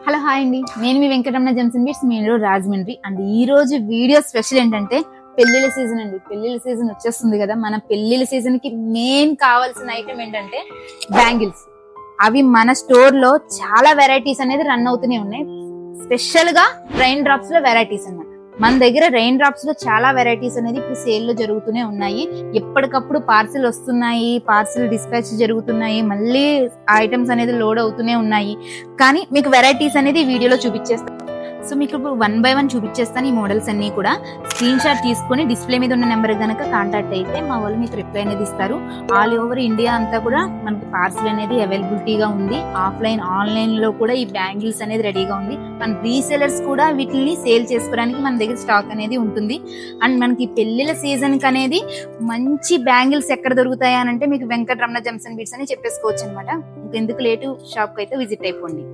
Hello hi అండి, నేను మీ వెంకటరమణ జంక్షన్ బీట్స్ మీ రాజమండ్రి. అండ్ ఈ రోజు వీడియో స్పెషల్ ఏంటంటే పెళ్లిళ్ళ సీజన్ అండి. పెళ్లిళ్ళ సీజన్ వచ్చేస్తుంది కదా. మన పెళ్లిళ్ళ సీజన్ కి మెయిన్ కావాల్సిన ఐటమ్ ఏంటంటే బ్యాంగిల్స్. అవి మన స్టోర్ లో చాలా వెరైటీస్ అనేది రన్ అవుతూనే ఉన్నాయి. స్పెషల్ గా రెయిన్ డ్రాప్స్ లో వెరైటీస్ అన్నమాట. మన దగ్గర రెయిన్ డ్రాప్స్ లో చాలా వెరైటీస్ అనేది ఇప్పుడు సేల్ లో జరుగుతూనే ఉన్నాయి. ఎప్పటికప్పుడు పార్సిల్ వస్తున్నాయి, పార్సిల్ డిస్పాచ్ జరుగుతున్నాయి, మళ్ళీ ఐటమ్స్ అనేది లోడ్ అవుతూనే ఉన్నాయి. కానీ మీకు వెరైటీస్ అనేది వీడియోలో చూపించేస్తాను. సో మీకు ఇప్పుడు 1 by 1 చూపించేస్తాను. ఈ మోడల్స్ అన్ని కూడా స్క్రీన్ షాట్ తీసుకొని డిస్ప్లే మీద ఉన్న నెంబర్ కనుక కాంటాక్ట్ అయితే మా వాళ్ళు మీకు రిప్లై అనేది ఇస్తారు. ఆల్ ఓవర్ ఇండియా అంతా కూడా మనకి పార్సిల్ అనేది అవైలబిలిటీగా ఉంది. ఆఫ్లైన్ ఆన్లైన్ లో కూడా ఈ బ్యాంగిల్స్ అనేది రెడీగా ఉంది. మన రీసెలర్స్ కూడా వీటిని సేల్ చేసుకోవడానికి మన దగ్గర స్టాక్ అనేది ఉంటుంది. అండ్ మనకి పెళ్లిళ్ళ సీజన్ కి అనేది మంచి బ్యాంగిల్స్ ఎక్కడ దొరుకుతాయి అని అంటే మీకు వెంకటరమణ జంక్షన్ బీట్స్ అని చెప్పేసుకోవచ్చు అనమాట. ఎందుకు లేటు, షాప్ కి అయితే విజిట్ అయిపోండి.